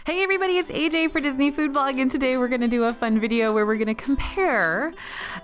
Hey everybody, it's AJ for Disney Food Vlog, and today we're going to do a fun video where we're going to compare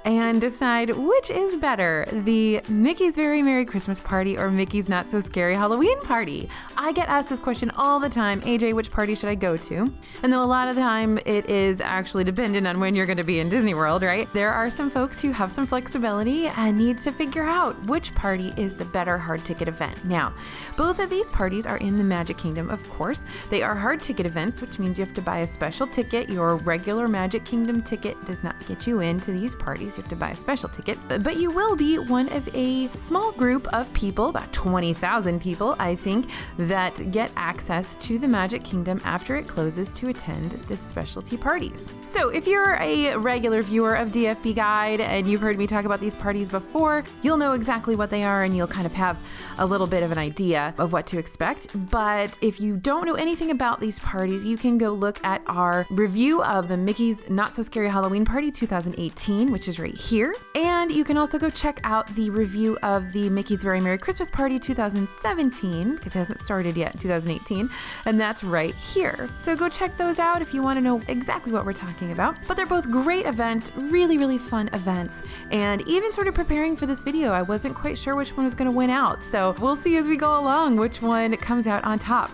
and decide which is better, the Mickey's Very Merry Christmas Party or Mickey's Not So Scary Halloween Party. I get asked this question all the time, AJ, which party should I go to? And though a lot of the time it is actually dependent on when you're going to be in Disney World, right? There are some folks who have some flexibility and need to figure out which party is the better hard ticket event. Now, both of these parties are in the Magic Kingdom, of course. They are hard ticket events, which means you have to buy a special ticket. Your regular Magic Kingdom ticket does not get you into these parties. You have to buy a special ticket, but you will be one of a small group of people, about 20,000 people, I think, that get access to the Magic Kingdom after it closes to attend the specialty parties. So if you're a regular viewer of DFB Guide and you've heard me talk about these parties before, you'll know exactly what they are and you'll kind of have a little bit of an idea of what to expect. But if you don't know anything about these parties, you can go look at our review of the Mickey's Not So Scary Halloween Party 2018, which is right here. And you can also go check out the review of the Mickey's Very Merry Christmas Party 2017, because it hasn't started yet in 2018, and that's right here. So go check those out if you want to know exactly what we're talking about. But they're both great events, really, really fun events. And even sort of preparing for this video, I wasn't quite sure which one was going to win out. So we'll see as we go along which one comes out on top.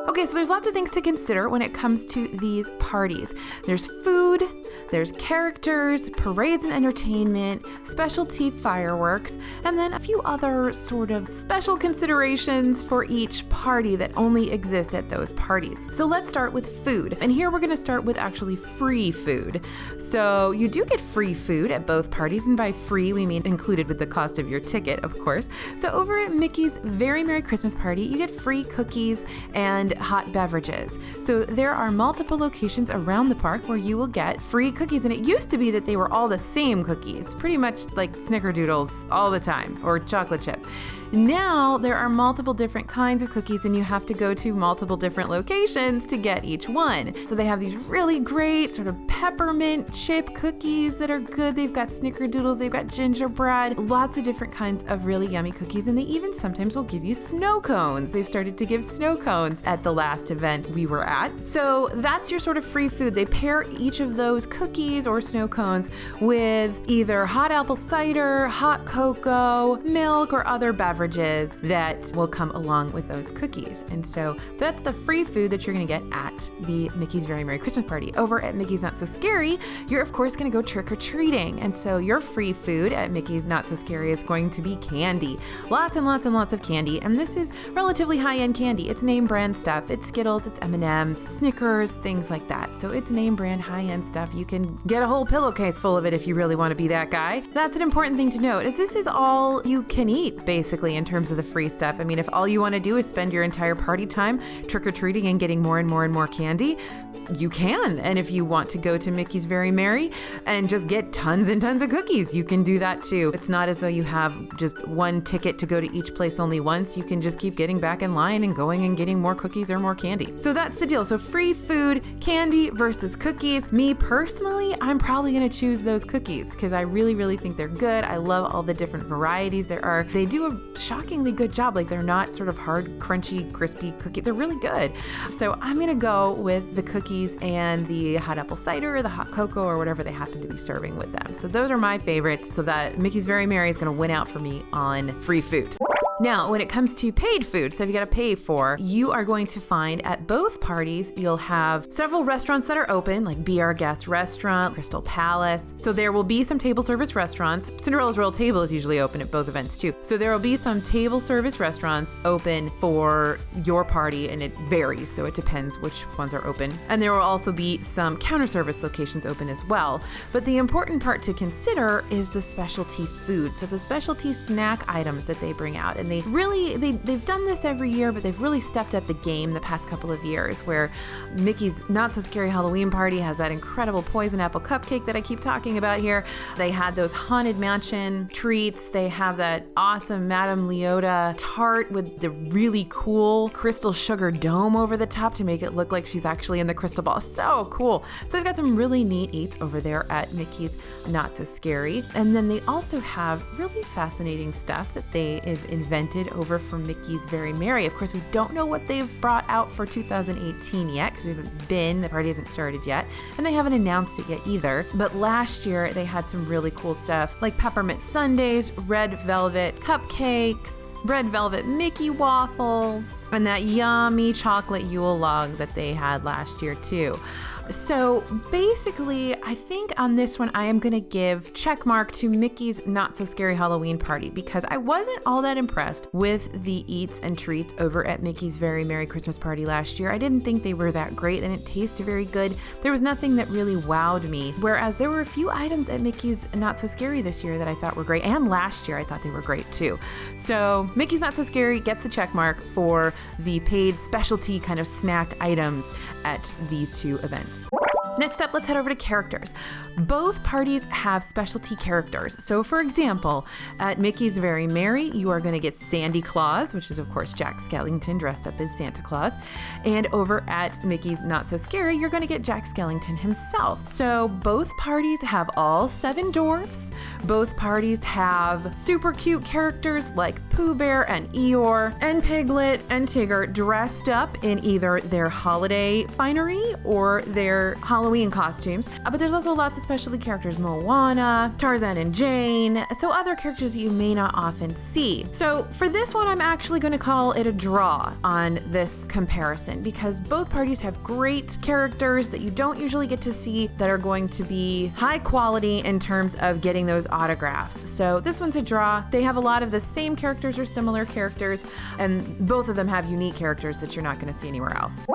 Okay, so there's lots of things to consider when it comes to these parties. There's food, there's characters, parades and entertainment, specialty fireworks, and then a few other sort of special considerations for each party that only exist at those parties. So let's start with food. And here we're going to start with actually free food. So you do get free food at both parties, and by free we mean included with the cost of your ticket, of course. So over at Mickey's Very Merry Christmas Party, you get free cookies and hot beverages. So there are multiple locations around the park where you will get free cookies, and it used to be that they were all the same cookies, pretty much like snickerdoodles all the time, or chocolate chip. Now there are multiple different kinds of cookies, and you have to go to multiple different locations to get each one. So they have these really great sort of peppermint chip cookies that are good. They've got snickerdoodles, they've got gingerbread, lots of different kinds of really yummy cookies, and they even sometimes will give you snow cones. They've started to give snow cones at the last event we were at. So that's your sort of free food. They pair each of those cookies or snow cones with either hot apple cider, hot cocoa, milk, or other beverages that will come along with those cookies. And so that's the free food that you're going to get at the Mickey's Very Merry Christmas Party. Over at Mickey's Not So Scary, you're of course going to go trick-or-treating. And so your free food at Mickey's Not So Scary is going to be candy. Lots and lots and lots of candy. And this is relatively high-end candy. It's name brand stuff. It's Skittles, it's M&Ms, Snickers, things like that. So it's name brand high-end stuff. You can get a whole pillowcase full of it if you really want to be that guy. That's an important thing to note, is this is all you can eat, basically, in terms of the free stuff. I mean, if all you want to do is spend your entire party time trick-or-treating and getting more and more and more candy, you can. And if you want to go to Mickey's Very Merry and just get tons and tons of cookies, you can do that too. It's not as though you have just one ticket to go to each place only once. You can just keep getting back in line and going and getting more cookies or more candy. So that's the deal. So free food, candy versus cookies. Me personally, I'm probably going to choose those cookies because I really, really think they're good. I love all the different varieties there are. They do a shockingly good job. Like, they're not sort of hard, crunchy, crispy cookies. They're really good. So I'm going to go with the cookies and the hot apple cider or the hot cocoa or whatever they happen to be serving with them. So those are my favorites. So that Mickey's Very Merry is going to win out for me on free food. Now, when it comes to paid food, so if you got to pay for, you are going to find at both parties, you'll have several restaurants that are open, like Be Our Guest Restaurant, Crystal Palace. So there will be some table service restaurants. Cinderella's Royal Table is usually open at both events too. So there will be some table service restaurants open for your party, and it varies. So it depends which ones are open. And there will also be some counter service locations open as well. But the important part to consider is the specialty food. So the specialty snack items that they bring out. And they've done this every year, but they've really stepped up the game the past couple of years, where Mickey's Not So Scary Halloween Party has that incredible poison apple cupcake that I keep talking about here. They had those Haunted Mansion treats. They have that awesome Madame Leota tart with the really cool crystal sugar dome over the top to make it look like she's actually in the crystal ball. So cool. So they've got some really neat eats over there at Mickey's Not So Scary. And then they also have really fascinating stuff that they have invented invented over from Mickey's Very Merry. Of course, we don't know what they've brought out for 2018 yet because the party hasn't started yet, and they haven't announced it yet either. But last year they had some really cool stuff like peppermint sundaes, red velvet cupcakes, red velvet Mickey waffles, and that yummy chocolate Yule log that they had last year too. So basically, I think on this one, I am going to give check mark to Mickey's Not So Scary Halloween Party because I wasn't all that impressed with the eats and treats over at Mickey's Very Merry Christmas Party last year. I didn't think they were that great and it tasted very good. There was nothing that really wowed me, whereas there were a few items at Mickey's Not So Scary this year that I thought were great, and last year I thought they were great too. So Mickey's Not So Scary gets the check mark for the paid specialty kind of snack items at these two events. Next up, let's head over to characters. Both parties have specialty characters. So for example, at Mickey's Very Merry, you are going to get Sandy Claus, which is of course Jack Skellington dressed up as Santa Claus. And over at Mickey's Not So Scary, you're going to get Jack Skellington himself. So both parties have all 7 dwarfs. Both parties have super cute characters like Pooh Bear and Eeyore and Piglet and Tigger dressed up in either their holiday finery or their Halloween costumes. But there's also lots of specialty characters, Moana, Tarzan and Jane, so other characters you may not often see. So for this one, I'm actually going to call it a draw on this comparison because both parties have great characters that you don't usually get to see that are going to be high quality in terms of getting those autographs. So this one's a draw. They have a lot of the same characters or similar characters, and both of them have unique characters that you're not going to see anywhere else.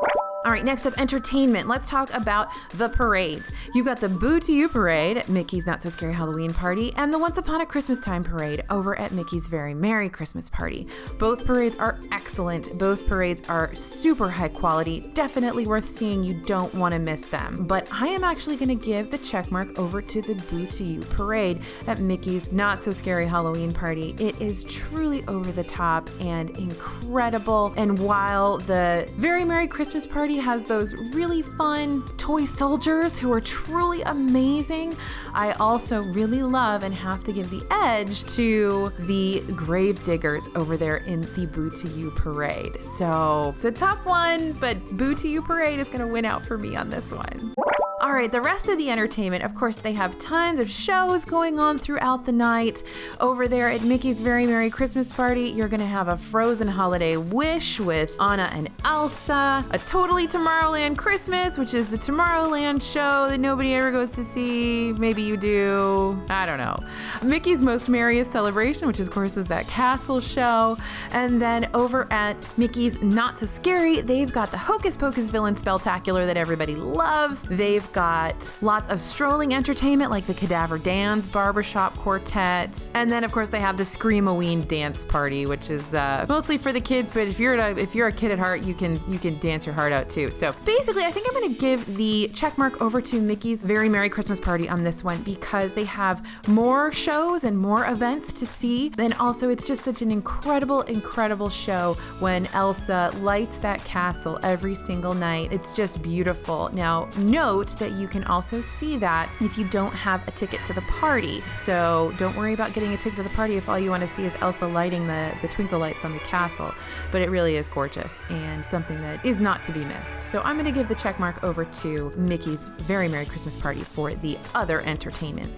All right, next up, entertainment. Let's talk about the parades. You've got the Boo to You parade at Mickey's Not So Scary Halloween Party and the Once Upon a Christmas Time parade over at Mickey's Very Merry Christmas Party. Both parades are excellent. Both parades are super high quality, definitely worth seeing. You don't want to miss them. But I am actually going to give the check mark over to the Boo to You parade at Mickey's Not So Scary Halloween Party. It is truly over the top and incredible. And while the Very Merry Christmas Party has those really fun toy soldiers who are truly amazing, I also really love and have to give the edge to the grave diggers over there in the Boo to You parade. So it's a tough one, but Boo to You parade is going to win out for me on this one. All right, the rest of the entertainment, of course, they have tons of shows going on throughout the night. Over there at Mickey's Very Merry Christmas Party, you're going to have a Frozen Holiday Wish with Anna and Elsa, a Totally Tomorrowland Christmas, which is the Tomorrowland show that nobody ever goes to see. Maybe you do. I don't know. Mickey's Most Merriest Celebration, which of course is that castle show. And then over at Mickey's Not So Scary, they've got the Hocus Pocus Villain Spectacular that everybody loves. They've got lots of strolling entertainment like the Cadaver Dance Barbershop Quartet. And then of course they have the Scream-A-Ween Dance Party, which is mostly for the kids, but if you're a kid at heart, you can dance your heart out too. So basically, I think I'm going to give the check mark over to Mickey's Very Merry Christmas Party on this one because they have more shows and more events to see. And also, it's just such an incredible, incredible show when Elsa lights that castle every single night. It's just beautiful. Now, note that you can also see that if you don't have a ticket to the party. So don't worry about getting a ticket to the party if all you want to see is Elsa lighting the twinkle lights on the castle. But it really is gorgeous and something that is not to be missed. So I'm going to give the check mark over to Mickey's Very Merry Christmas Party for the other entertainment.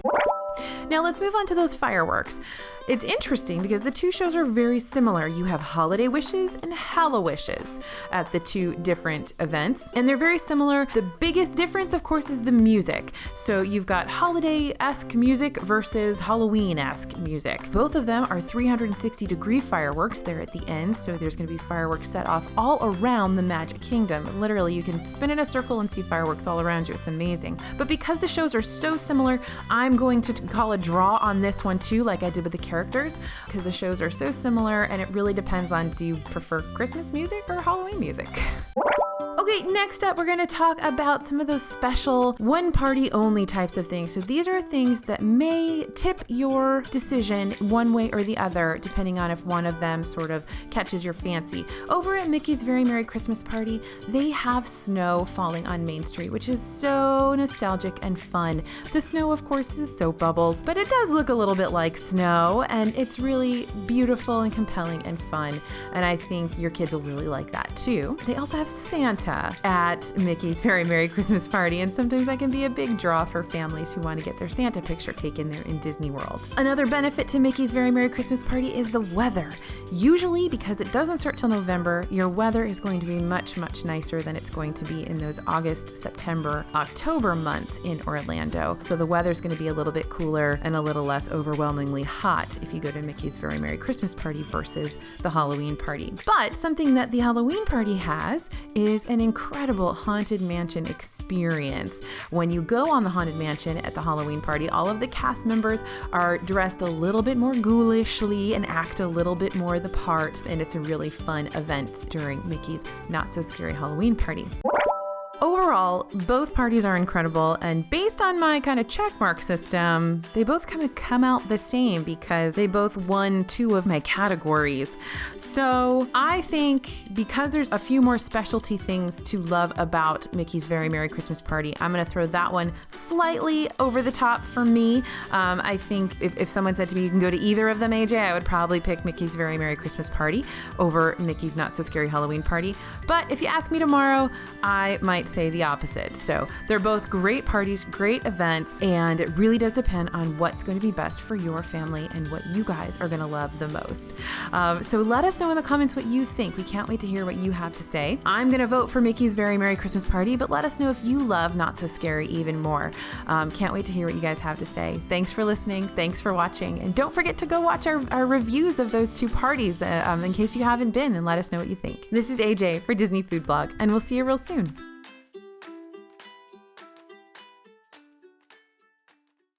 Now let's move on to those fireworks. It's interesting because the two shows are very similar. You have Holiday Wishes and Hallowishes at the two different events, and they're very similar. The biggest difference, of course, is the music. So you've got holiday-esque music versus Halloween-esque music. Both of them are 360-degree fireworks there at the end, so there's going to be fireworks set off all around the Magic Kingdom. Literally, you can spin in a circle and see fireworks all around you. It's amazing. But because the shows are so similar, I'm going to call a draw on this one too, like I did with the characters, because the shows are so similar and it really depends on, do you prefer Christmas music or Halloween music? Okay, next up, we're going to talk about some of those special one party only types of things. So these are things that may tip your decision one way or the other, depending on if one of them sort of catches your fancy. Over at Mickey's Very Merry Christmas Party, they have snow falling on Main Street, which is so nostalgic and fun. The snow, of course, is soap bubbles, but it does look a little bit like snow, and it's really beautiful and compelling and fun. And I think your kids will really like that too. They also have Santa at Mickey's Very Merry Christmas Party, and sometimes that can be a big draw for families who want to get their Santa picture taken there in Disney World. Another benefit to Mickey's Very Merry Christmas Party is the weather. Usually, because it doesn't start till November, your weather is going to be much nicer than it's going to be in those August, September, October months in Orlando. So the weather's going to be a little bit cooler and a little less overwhelmingly hot if you go to Mickey's Very Merry Christmas Party versus the Halloween party. But something that the Halloween party has is an incredible Haunted Mansion experience. When you go on the Haunted Mansion at the Halloween party, all of the cast members are dressed a little bit more ghoulishly and act a little bit more the part, and it's a really fun event during Mickey's Not So Scary Halloween party. Overall, both parties are incredible, and based on my kind of checkmark system, they both kind of come out the same because they both won 2 of my categories. So I think because there's a few more specialty things to love about Mickey's Very Merry Christmas Party, I'm going to throw that one slightly over the top for me. I think if someone said to me, you can go to either of them, AJ, I would probably pick Mickey's Very Merry Christmas Party over Mickey's Not So Scary Halloween Party. But if you ask me tomorrow, I might say the opposite. So they're both great parties, great events, and it really does depend on what's going to be best for your family and what you guys are going to love the most. So let us know in the comments what you think. We can't wait to hear what you have to say. I'm going to vote for Mickey's Very Merry Christmas Party, but let us know if you love Not So Scary even more. Can't wait to hear what you guys have to say. Thanks for listening. Thanks for watching. And don't forget to go watch our reviews of those 2 parties in case you haven't been, and let us know what you think. This is AJ for Disney Food Blog, and we'll see you real soon.